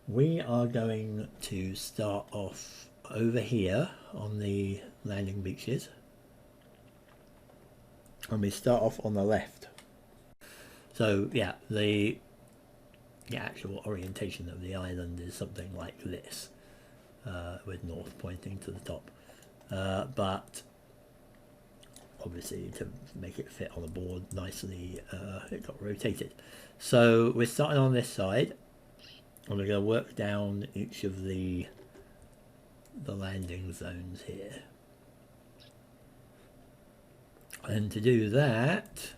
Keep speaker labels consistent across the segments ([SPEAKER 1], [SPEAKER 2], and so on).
[SPEAKER 1] We are going to start off over here on the landing beaches, and we start off on the left. So yeah, the actual orientation of the island is something like this, with north pointing to the top, but obviously to make it fit on the board nicely, it got rotated. So we're starting on this side, and we're going to work down each of the landing zones here. And to do that,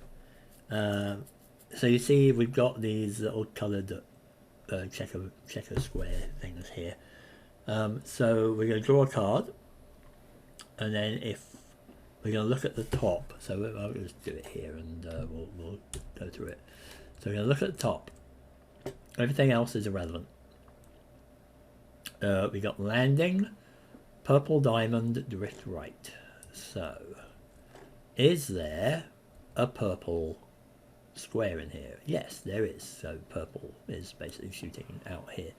[SPEAKER 1] so you see we've got these little coloured checker square things here. So we're going to draw a card, and then if we're going to look at the top, so I'll just do it here, and we'll go through it. So we're going to look at the top. Everything else is irrelevant. We got landing, purple diamond, drift right. So is there a purple square in here? Yes, there is. So purple is basically shooting out here.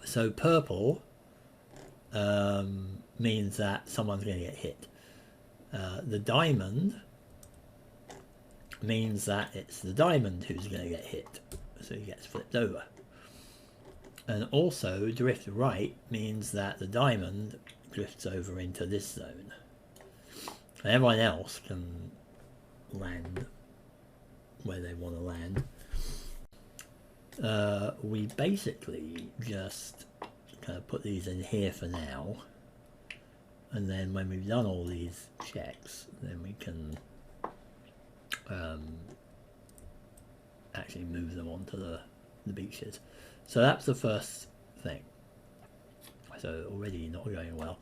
[SPEAKER 1] So purple means that someone's going to get hit. The diamond means that it's the diamond who's going to get hit, so he gets flipped over. And also drift right means that the diamond drifts over into this zone, and everyone else can land where they want to land. We basically just kind of put these in here for now, and then when we've done all these checks, then we can actually move them onto the beaches. So that's the first thing. So already not going well.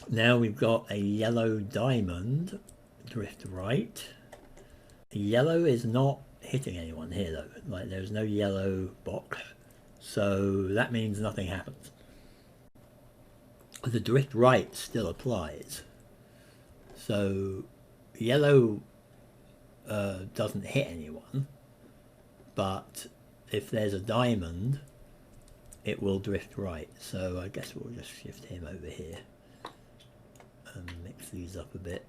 [SPEAKER 1] Now we've got a yellow diamond, drift right. Yellow is not hitting anyone here though, like there's no yellow box, so that means nothing happens. The drift right still applies. So yellow doesn't hit anyone, but if there's a diamond, it will drift right. So I guess we'll just shift him over here and mix these up a bit.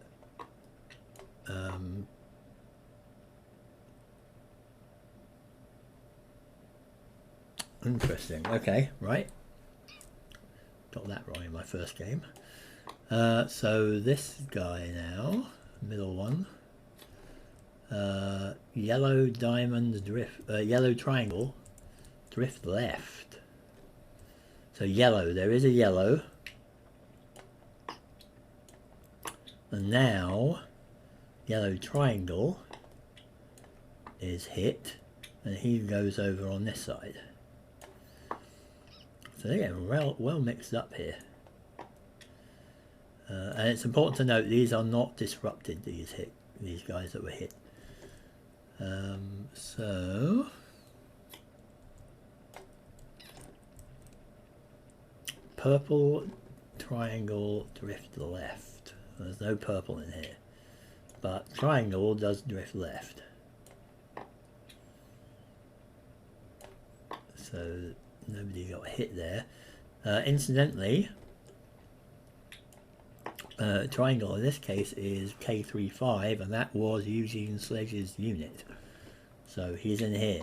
[SPEAKER 1] Interesting. Okay, right. Got that wrong in my first game. So this guy now, middle one, yellow diamond drift, yellow triangle, drift left. So yellow, there is a yellow, and now yellow triangle is hit, and he goes over on this side. So they're getting well mixed up here. And it's important to note these are not disrupted, these guys that were hit. So purple triangle drift left. There's no purple in here, but triangle does drift left. So nobody got hit there. Incidentally, triangle in this case is K35, and that was Eugene Sledge's unit. So he's in here,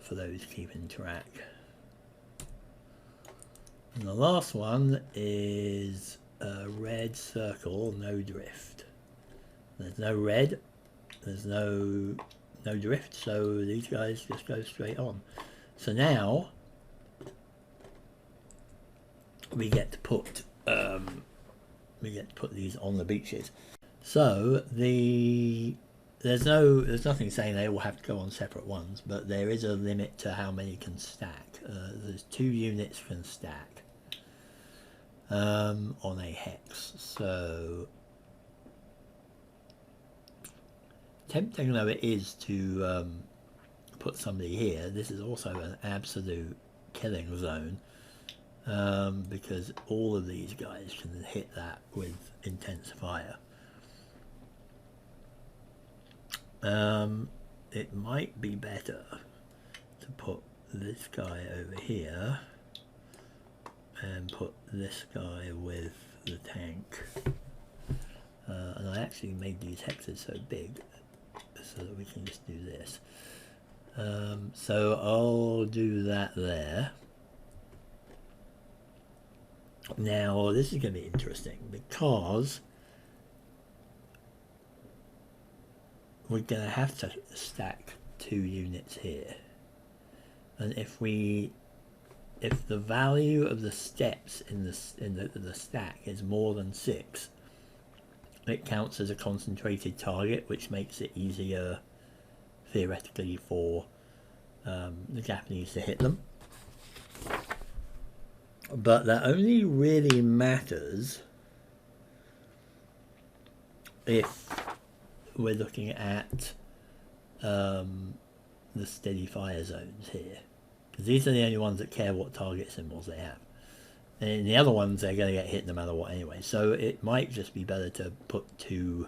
[SPEAKER 1] for those keeping track. And the last one is a red circle, no drift. There's no red, there's no drift, so these guys just go straight on. So now we get to put these on the beaches. So there's nothing saying they all have to go on separate ones, but there is a limit to how many can stack. There's 2 units can stack on a hex. So tempting though it is to put somebody here, this is also an absolute killing zone, because all of these guys can hit that with intense fire. It might be better to put this guy over here and put this guy with the tank. And I actually made these hexes so big so that we can just do this. So I'll do that there. Now this is going to be interesting because we're going to have to stack 2 units here, and if the value of the steps in the stack is more than 6, it counts as a concentrated target, which makes it easier theoretically for the Japanese to hit them. But that only really matters if we're looking at the steady fire zones here, because these are the only ones that care what target symbols they have, and the other ones they're going to get hit no matter what anyway. So it might just be better to put 2,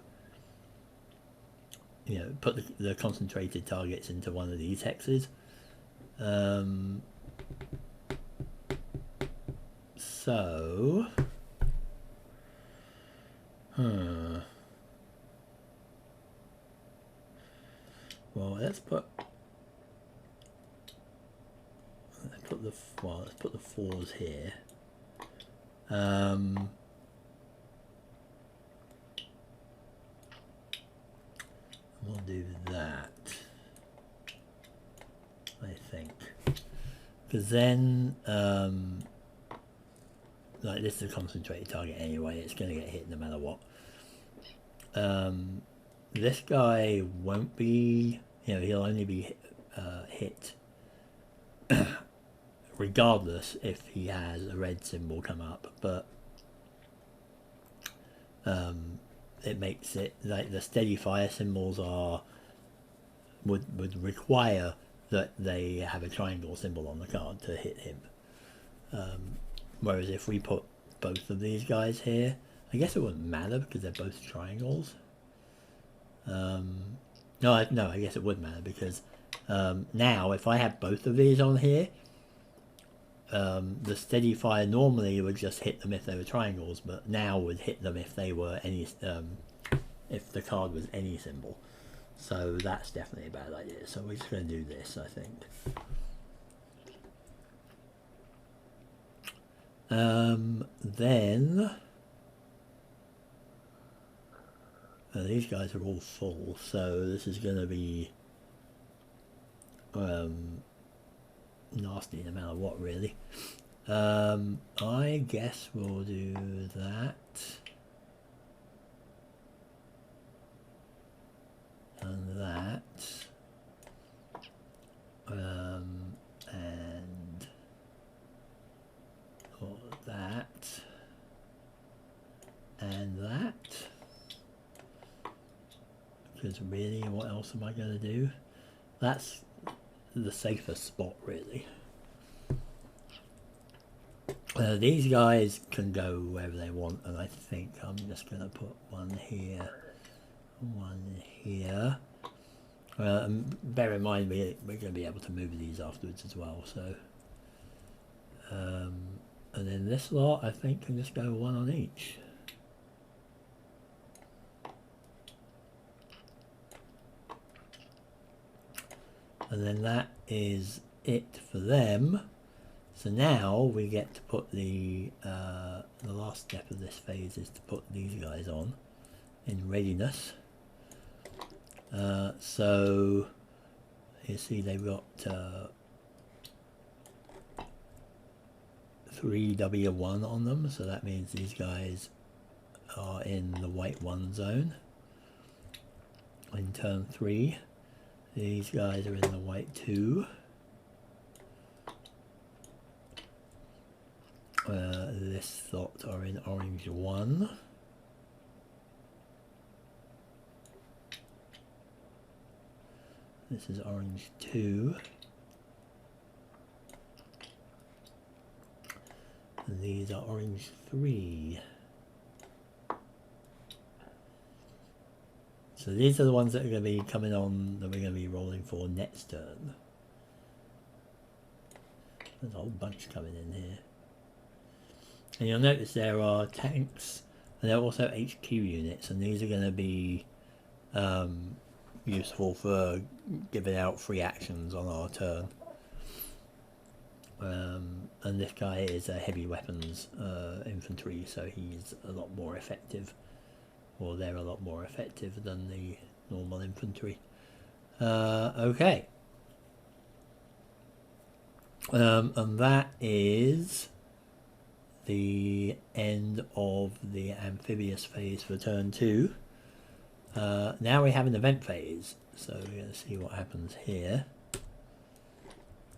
[SPEAKER 1] you know, put the concentrated targets into one of these hexes. So well, let's put the 4s here. We'll do that, I think, because then like this is a concentrated target anyway, it's going to get hit no matter what. This guy won't be, you know, he'll only be hit regardless if he has a red symbol come up, but it makes it like the steady fire symbols would require that they have a triangle symbol on the card to hit him. Whereas if we put both of these guys here, I guess it wouldn't matter because they're both triangles. No, I guess it would matter because now if I have both of these on here, the steady fire normally would just hit them if they were triangles, but now would hit them if they were any, if the card was any symbol. So that's definitely a bad idea. So we're just going to do this, I think. Then these guys are all full, so this is going to be nasty no matter what, really. I guess we'll do that and that, and all that and that, because really what else am I going to do? That's the safest spot, really. These guys can go wherever they want, and I think I'm just going to put one here, one here. Bear in mind we're going to be able to move these afterwards as well, so and then this lot I think can just go one on each. And then that is it for them. So now we get to put the last step of this phase is to put these guys on in readiness. So you see they've got 3W1 on them, so that means these guys are in the white 1 zone. In turn 3, these guys are in the white 2. This lot are in orange 1. This is orange 2. And these are orange 3. So these are the ones that are going to be coming on, that we're going to be rolling for next turn. There's a whole bunch coming in here. And you'll notice there are tanks, and there are also HQ units, and these are going to be useful for giving out free actions on our turn. And this guy is a heavy weapons infantry, so he's a lot more effective, or they're a lot more effective than the normal infantry. Okay. And that is the end of the amphibious phase for turn 2. Now we have an event phase, so we're going to see what happens here.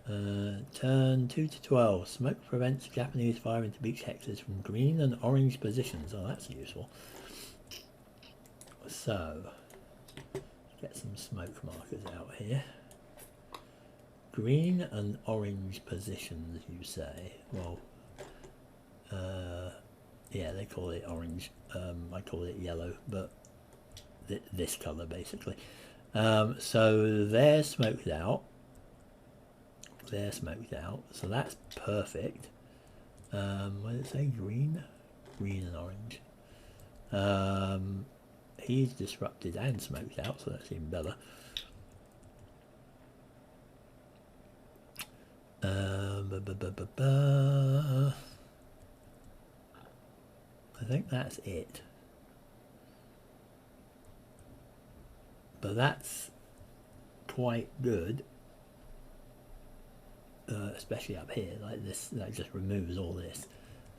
[SPEAKER 1] Turn 2 to 12. Smoke prevents Japanese fire into beach hexes from green and orange positions. Oh, that's useful. So, get some smoke markers out here. Green and orange positions, you say? Well, yeah, they call it orange. I call it yellow, but this colour basically. So they're smoked out. They're smoked out, so that's perfect. What did it say? Green? Green and orange. He's disrupted and smoked out, so that's even better. I think that's it. But that's quite good. Especially up here, like this, that just removes all this.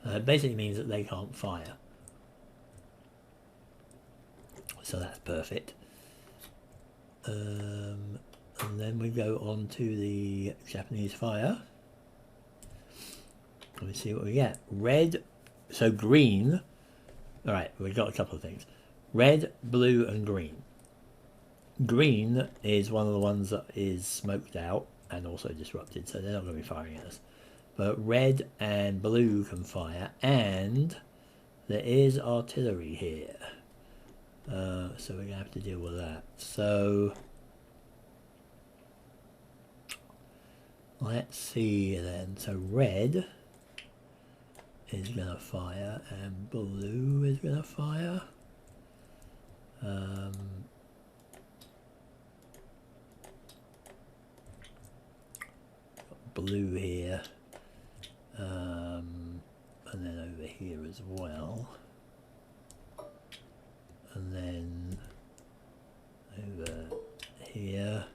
[SPEAKER 1] It basically means that they can't fire. So that's perfect. And then we go on to the Japanese fire. Let me see what we get. Red, so green. Alright, we've got a couple of things. Red, blue and green. Green is one of the ones that is smoked out and also disrupted, so they're not going to be firing at us. But red and blue can fire, and there is artillery here. So we're going to have to deal with that. So let's see then. So red is going to fire and blue is going to fire. Blue here, and then over here as well, and then over here.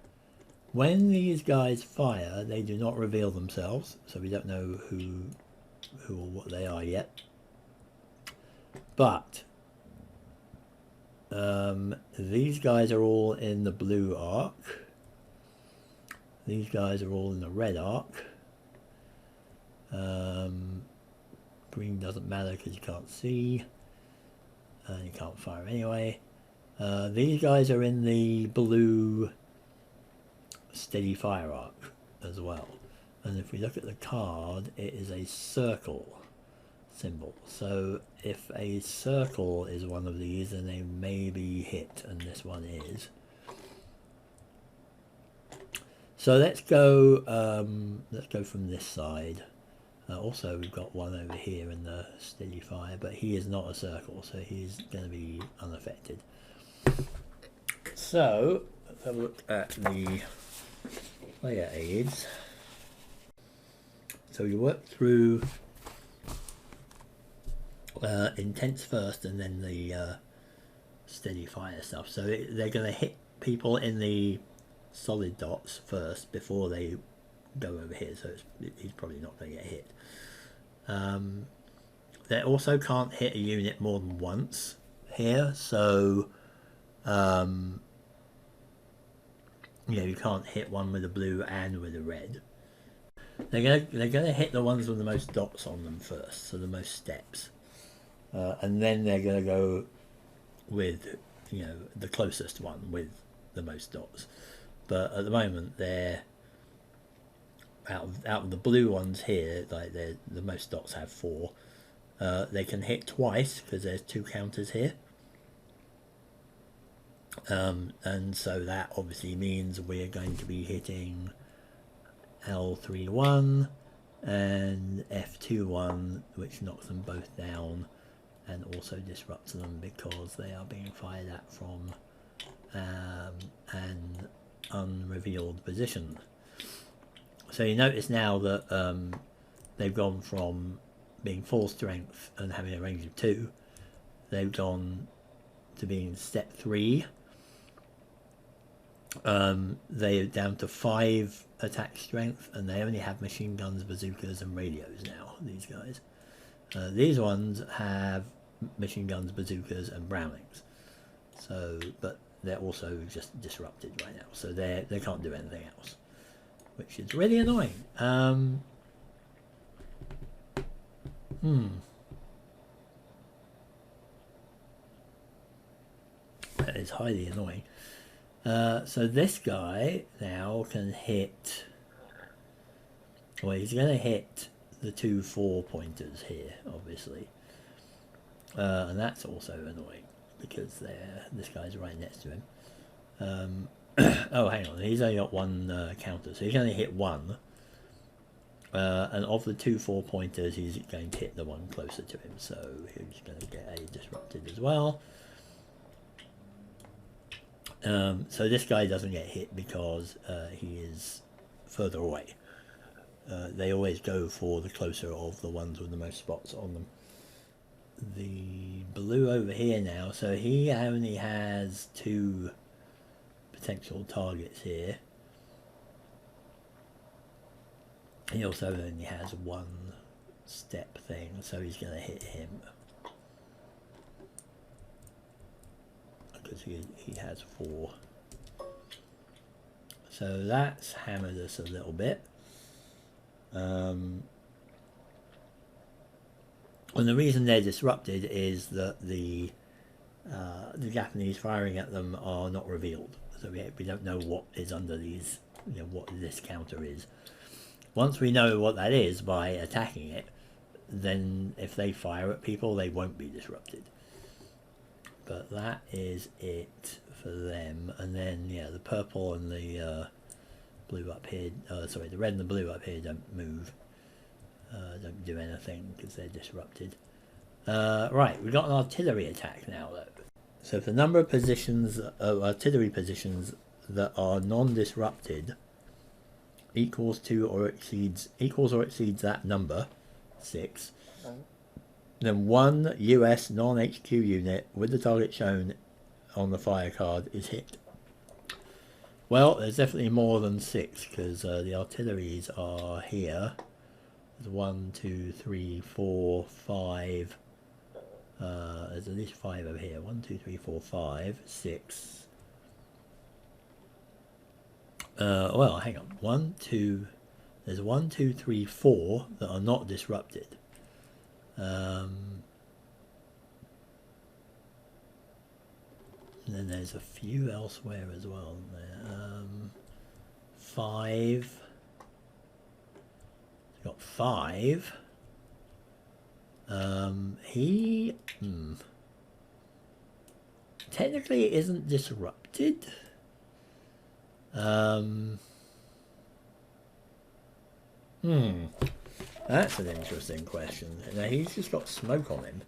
[SPEAKER 1] When these guys fire, they do not reveal themselves, so we don't know who or what they are yet. But these guys are all in the blue arc. These guys are all in the red arc. Green doesn't matter because you can't see. And you can't fire anyway. These guys are in the blue steady fire arc as well. And if we look at the card, it is a circle symbol. So if a circle is one of these, then they may be hit, and this one is. So let's go from this side. Also, we've got one over here in the steady fire, but he is not a circle, so he's going to be unaffected. So let's have a look at the player aids. So we work through intense first, and then the steady fire stuff. So they're going to hit people in the solid dots first before they go over here, so he's probably not going to get hit. They also can't hit a unit more than once here, so you can't hit one with a blue and with a red. They're gonna hit the ones with the most dots on them first, so the most steps, and then they're gonna go with the closest one with the most dots. But at the moment, they're out of the blue ones here. Like the most dots have 4. They can hit twice because there's 2 counters here. And so that obviously means we're going to be hitting L31 and F21, which knocks them both down and also disrupts them because they are being fired at from an unrevealed position. So you notice now that they've gone from being full strength and having a range of 2, they've gone to being step 3. They're down to 5 attack strength, and they only have machine guns, bazookas, and radios now, these guys. These ones have machine guns, bazookas, and Brownings. So, but they're also just disrupted right now, so they can't do anything else, which is really annoying. That is highly annoying. So this guy now can hit, well, he's going to hit the 2 4-pointers here, obviously. And that's also annoying because this guy's right next to him. Oh, hang on, he's only got 1 counter, so he's going to hit 1. And of the 2 4-pointers, he's going to hit the one closer to him, so he's going to get a disrupted as well. So this guy doesn't get hit because he is further away. They always go for the closer of the ones with the most spots on them. The blue over here now, so he only has 2 potential targets here. He also only has 1 step thing, so he's going to hit him. Because he has 4. So that's hammered us a little bit. And the reason they're disrupted is that the Japanese firing at them are not revealed. So we don't know what is under these, what this counter is. Once we know what that is by attacking it, then if they fire at people, they won't be disrupted. But that is it for them. And then, yeah, the purple and the blue up here, sorry, the red and the blue up here don't move. Don't do anything because they're disrupted. Right, we've got an artillery attack now, though. So if the number of positions, artillery positions that are non-disrupted equals or exceeds that number, 6, then 1 US non-HQ unit with the target shown on the fire card is hit. Well, there's definitely more than 6 because the artilleries are here. There's 1, 2, 3, 4, 5. There's at least 5 over here. 1, 2, 3, 4, 5, 6. Well, hang on. 1, 2. There's 1, 2, 3, 4 that are not disrupted. And then there's a few elsewhere as well. 5. Got 5. He technically isn't disrupted. That's an interesting question. Now he's just got smoke on him.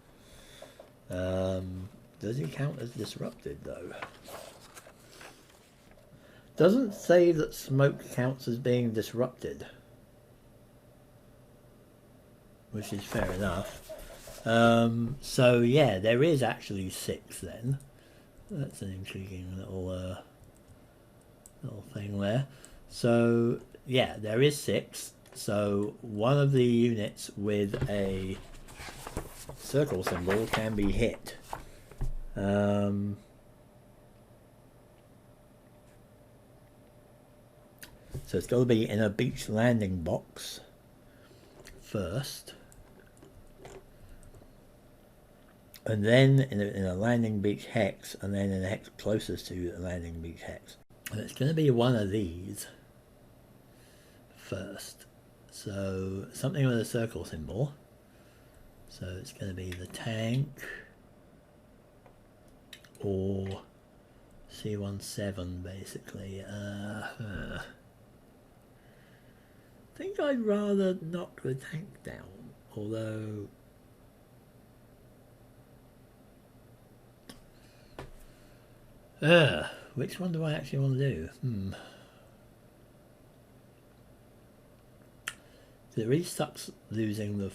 [SPEAKER 1] Does he count as disrupted though? Doesn't say that smoke counts as being disrupted, which is fair enough. So yeah, there is actually 6 then. That's an intriguing little thing there. So yeah, there is 6. So one of the units with a circle symbol can be hit. So it's got to be in a beach landing box first, and then in a landing beach hex, and then in a hex closest to the landing beach hex. And it's going to be one of these first. So something with a circle symbol. So it's going to be the tank or C17 basically. I think I'd rather knock the tank down, although which one do I actually want to do? It really sucks losing the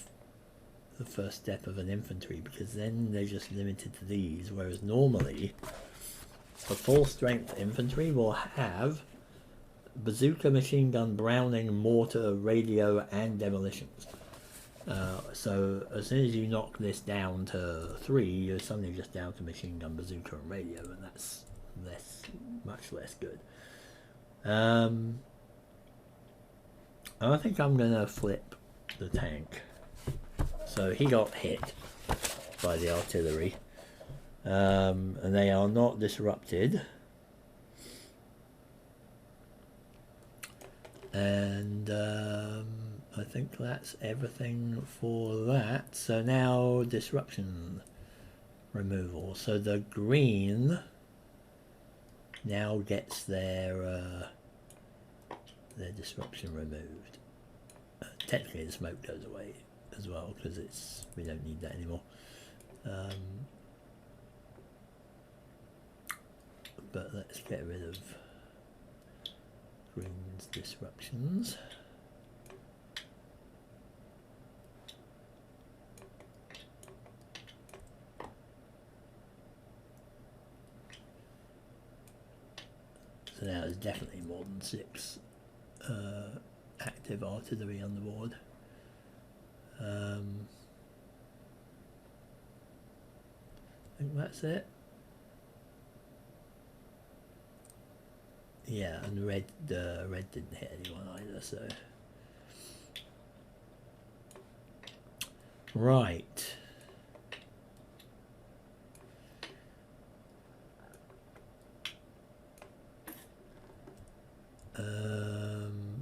[SPEAKER 1] first step of an infantry, because then they're just limited to these, whereas normally a full strength infantry will have bazooka, machine gun, Browning, mortar, radio and demolitions. So as soon as you knock this down to 3, you're suddenly just down to machine gun, bazooka and radio, and that's much less good. I think I'm gonna flip the tank. So he got hit by the artillery, and they are not disrupted, and I think that's everything for that. So now disruption removal. So the green now gets their disruption removed. Technically the smoke goes away as well, because we don't need that anymore. But let's get rid of green's disruptions. So now there's definitely more than 6 active artillery on the board. I think that's it. Yeah, and red didn't hit anyone either, so right.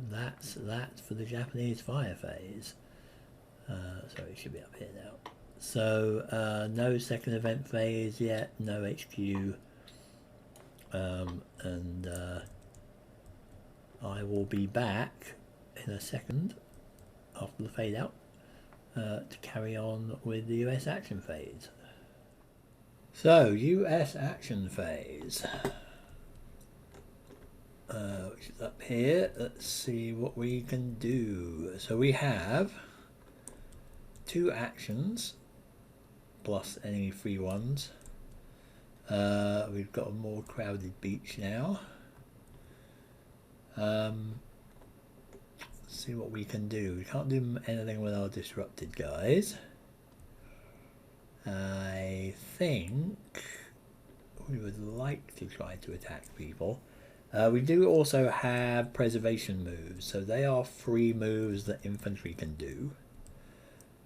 [SPEAKER 1] That's that for the Japanese fire phase. Sorry, it should be up here now. So no second event phase yet, no HQ, and I will be back in a second after the fade out to carry on with the US action phase. So US action phase, which is up here. Let's see what we can do. So we have 2 actions plus any free ones. We've got a more crowded beach now. Let's see what we can do. We can't do anything with our disrupted guys. I think we would like to try to attack people. We do also have preservation moves, so they are free moves that infantry can do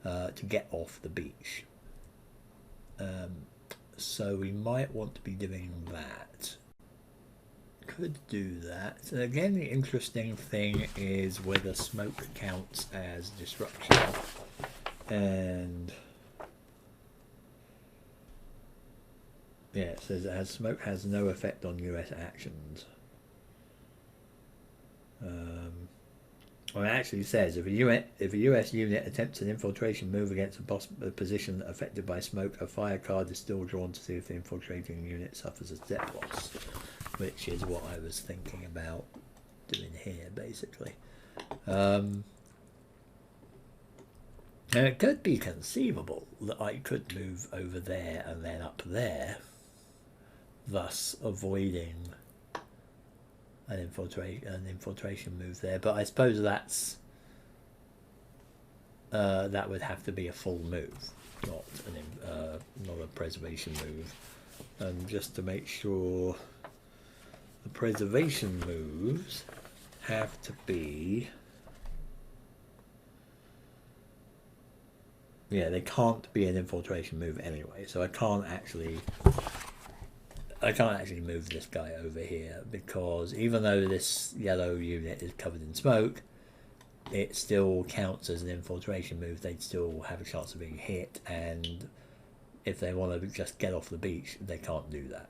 [SPEAKER 1] to get off the beach. So we might want to be doing that. Could do that. And again, the interesting thing is whether smoke counts as disruption, and yeah, it says it has smoke has no effect on US actions. Well, it actually says if a US unit attempts an infiltration move against a position affected by smoke, a fire card is still drawn to see if the infiltrating unit suffers a step loss, which is what I was thinking about doing here, basically. And it could be conceivable that I could move over there and then up there, thus avoiding an infiltration move there, but I suppose that's that would have to be a full move, not a preservation move. And just to make sure, the preservation moves have to be, yeah, they can't be an infiltration move anyway, so I can't actually move this guy over here, because even though this yellow unit is covered in smoke, it still counts as an infiltration move. They'd still have a chance of being hit, and if they want to just get off the beach, they can't do that.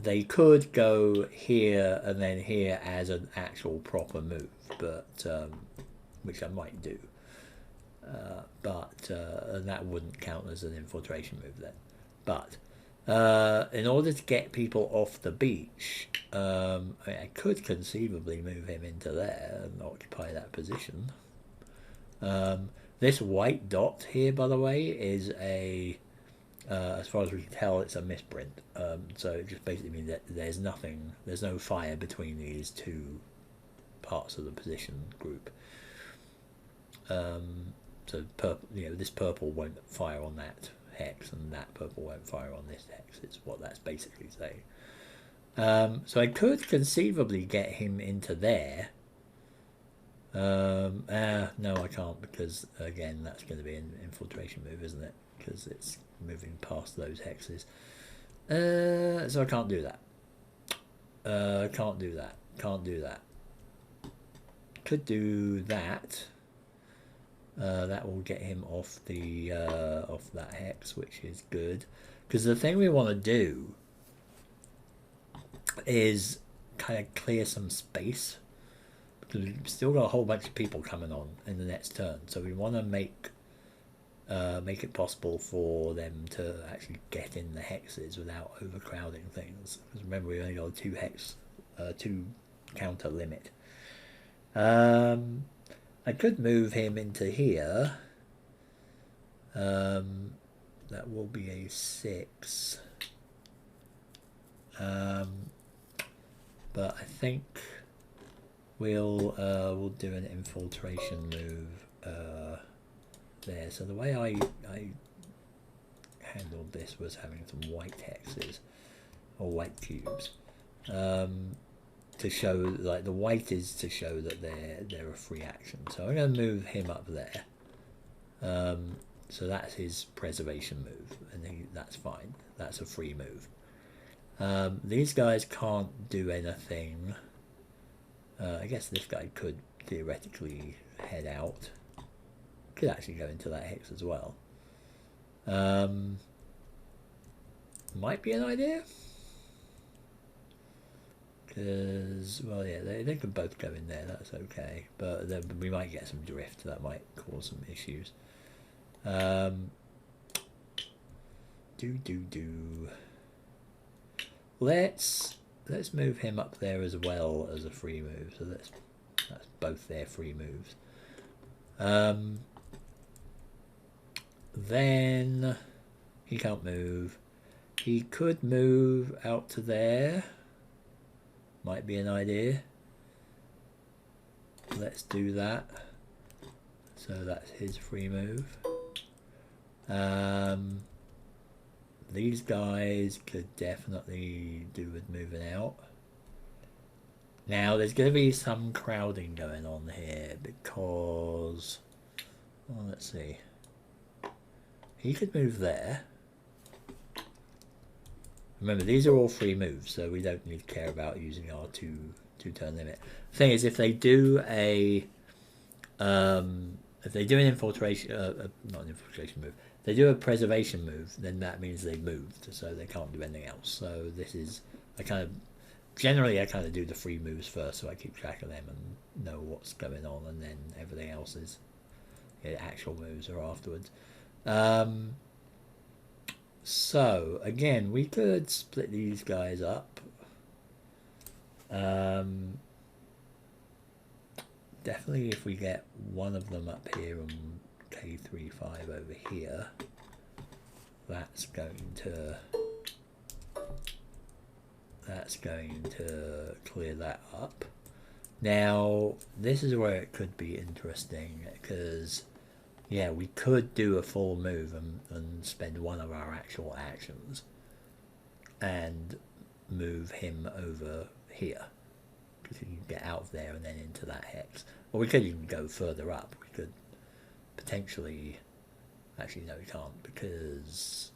[SPEAKER 1] They could go here and then here as an actual proper move, but which I might do. And that wouldn't count as an infiltration move then. But in order to get people off the beach, I could conceivably move him into there and occupy that position. This white dot here, by the way, is a, as far as we can tell, it's a misprint. So it just basically means that there's no fire between these two parts of the position group. So purple, this purple won't fire on that hex, and that purple won't fire on this hex. It's what that's basically saying. So I could conceivably get him into there. No, I can't, because again, that's going to be an infiltration move, isn't it? Because it's moving past those hexes. So I can't do that. Can't do that. Can't do that. Could do that. That will get him off the off that hex, which is good. Because the thing we want to do is kind of clear some space. Because we've still got a whole bunch of people coming on in the next turn, so we want to make it possible for them to actually get in the hexes without overcrowding things. Because remember, we only got a 2 counter limit. I could move him into here. That will be a 6. But I think we'll do an infiltration move there. So the way I handled this was having some white hexes or white cubes. To show, like, the white is to show that they're a free action. So I'm going to move him up there. So that's his preservation move, and that's fine. That's a free move. These guys can't do anything. I guess this guy could theoretically head out. Could actually go into that hex as well. Might be an idea. Because, well, yeah, they could both go in there, that's okay. But then we might get some drift, that might cause some issues. Let's move him up there as well as a free move. So that's both their free moves. Then he can't move. He could move out to there. Might be an idea. Let's do that. So that's his free move. These guys could definitely do with moving out. Now there's going to be some crowding going on here because, well, let's see. He could move there. Remember, these are all free moves, so we don't need to care about using our two turn limit. The thing is, if they do an infiltration, not an infiltration move, they do a preservation move, then that means they moved, so they can't do anything else. So this is, generally I kind of do the free moves first, so I keep track of them and know what's going on, and then everything else is, actual moves are afterwards. So again, we could split these guys up. Definitely if we get one of them up here and K35 over here, that's going to clear that up. Now this is where it could be interesting, because yeah, we could do a full move and spend one of our actual actions and move him over here, because you can get out of there and then into that hex. Or we could even go further up. We could potentially, actually no, we can't, because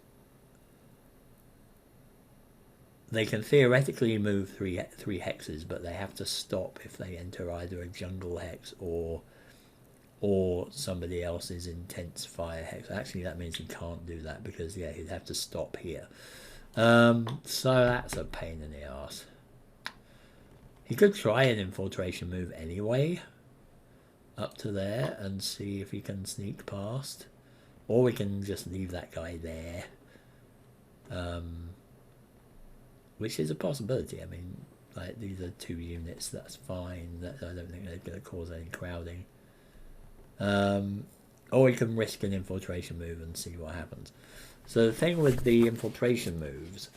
[SPEAKER 1] they can theoretically move three hexes, but they have to stop if they enter either a jungle hex or somebody else's intense fire hex. Actually, that means he can't do that, because yeah, he'd have to stop here. So that's a pain in the arse. He could try an infiltration move anyway, up to there, and see if he can sneak past. Or we can just leave that guy there. Which is a possibility. I mean, like, these are 2 units, that's fine. I don't think they're going to cause any crowding. Or we can risk an infiltration move and see what happens. So the thing with the infiltration moves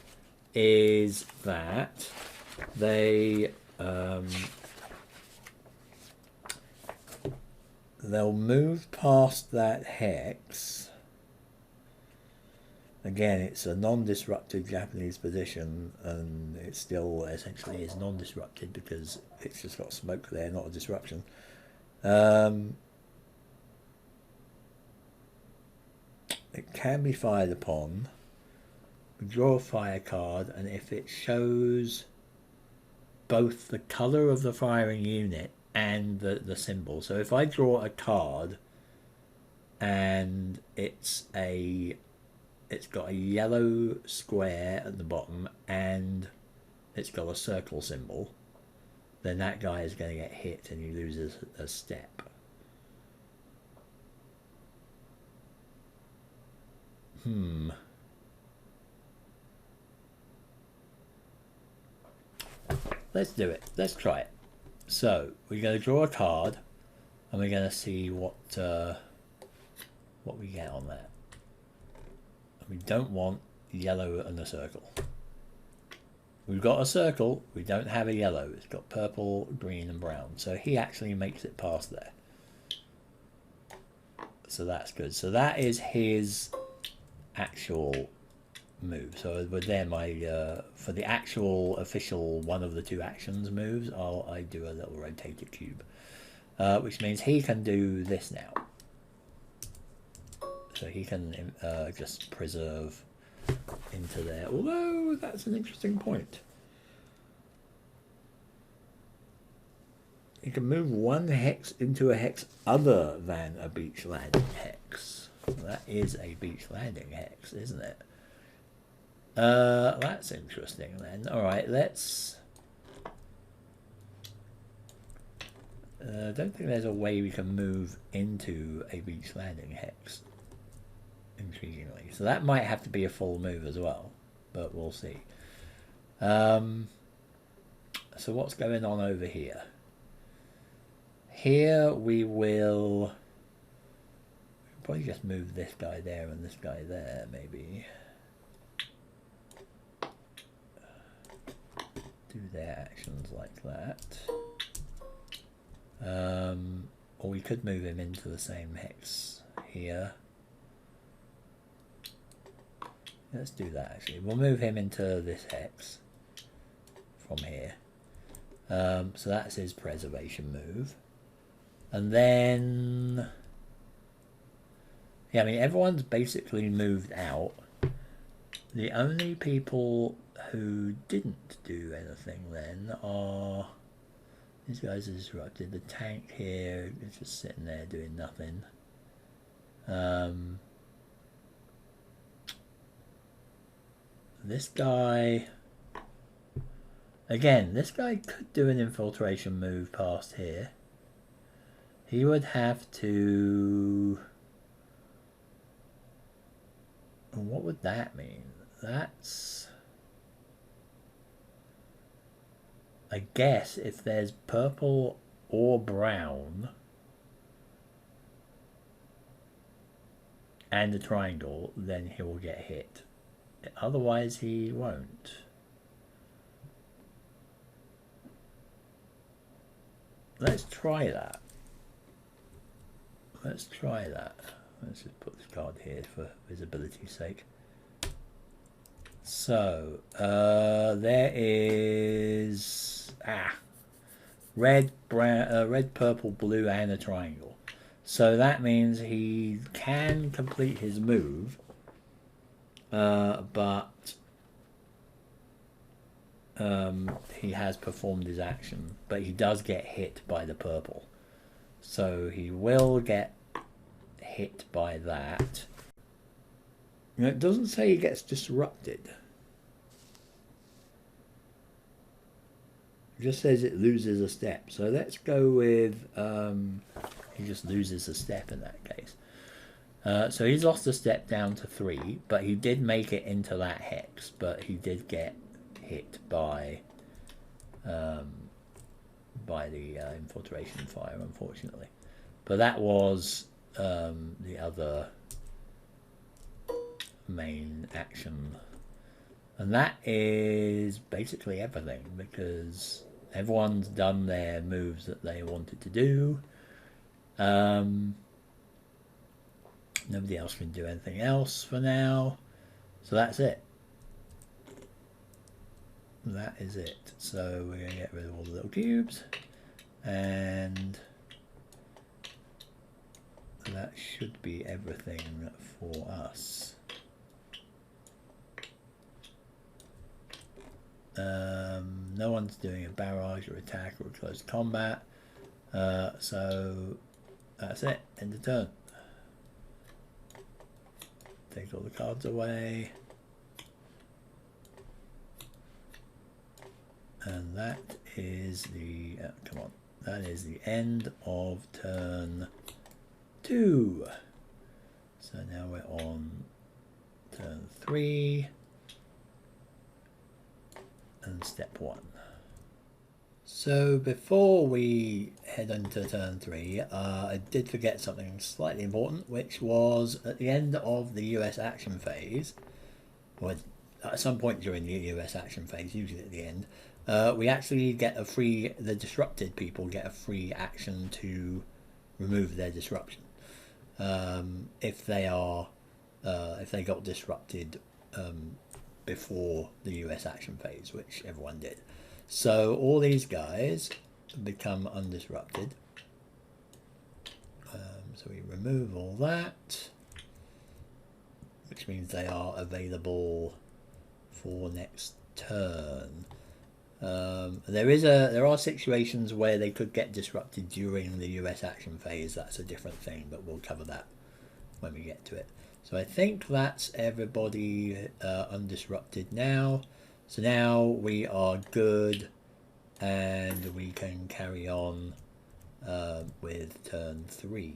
[SPEAKER 1] is that they they'll move past that hex. Again, it's a non-disrupted Japanese position, and it still essentially is non-disrupted because it's just got smoke there, not a disruption. It can be fired upon. We draw a fire card, and if it shows both the colour of the firing unit and the symbol. So if I draw a card and it's got a yellow square at the bottom and it's got a circle symbol, then that guy is going to get hit and he loses a step. Let's do it. Let's try it. So we're going to draw a card and we're going to see what we get on that. We don't want yellow and a circle. We've got a circle, we don't have a yellow. It's got purple, green and brown. So he actually makes it past there. So that's good. So that is his actual move. So with them, for the actual official one of the 2 actions moves, I do a little rotated cube. Which means he can do this now. So he can just preserve into there. Although that's an interesting point. He can move 1 hex into a hex other than a beach landing hex. That is a beach landing hex, isn't it? That's interesting then. Alright, let's... I don't think there's a way we can move into a beach landing hex. Intriguingly. So that might have to be a full move as well. But we'll see. So what's going on over here? Here we will... probably just move this guy there and this guy there, maybe. Do their actions like that. Or we could move him into the same hex here. Let's do that actually. We'll move him into this hex from here. So that's his preservation move. And then... yeah, I mean, everyone's basically moved out. The only people who didn't do anything then are... these guys are disrupted. The tank here is just sitting there doing nothing. This guy... again, this guy could do an infiltration move past here. He would have to... what would that mean? That's... I guess if there's purple or brown and a triangle, then he will get hit. Otherwise he won't. Let's try that. Let's try that. Let's just put this card here for visibility's sake. So, there is red, brown, red, purple, blue, and a triangle. So that means he can complete his move, but he has performed his action. But he does get hit by the purple, so he will get hit by that. It doesn't say he gets disrupted. It just says it loses a step. So let's go with he just loses a step in that case. So he's lost a step down to 3, but he did make it into that hex, but he did get hit by the infiltration fire, unfortunately. But that was the other main action. And that is basically everything, because everyone's done their moves that they wanted to do. Nobody else can do anything else for now. So that's it. That is it. So we're going to get rid of all the little cubes. And that should be everything for us. No one's doing a barrage or attack or close combat. So that's it. End of turn. Take all the cards away. And that is the come on. That is the end of turn 2. So now we're on turn 3 and step 1. So before we head into turn 3, I did forget something slightly important, which was at the end of the US action phase, or at some point during the US action phase, usually at the end, we actually get a free, the disrupted people get a free action to remove their disruption. If they got disrupted before the US action phase, which everyone did. So all these guys become undisrupted. So we remove all that, which means they are available for next turn. There are situations where they could get disrupted during the US action phase. That's a different thing, but we'll cover that when we get to it. So I think that's everybody undisrupted now. So now we are good, and we can carry on with turn 3.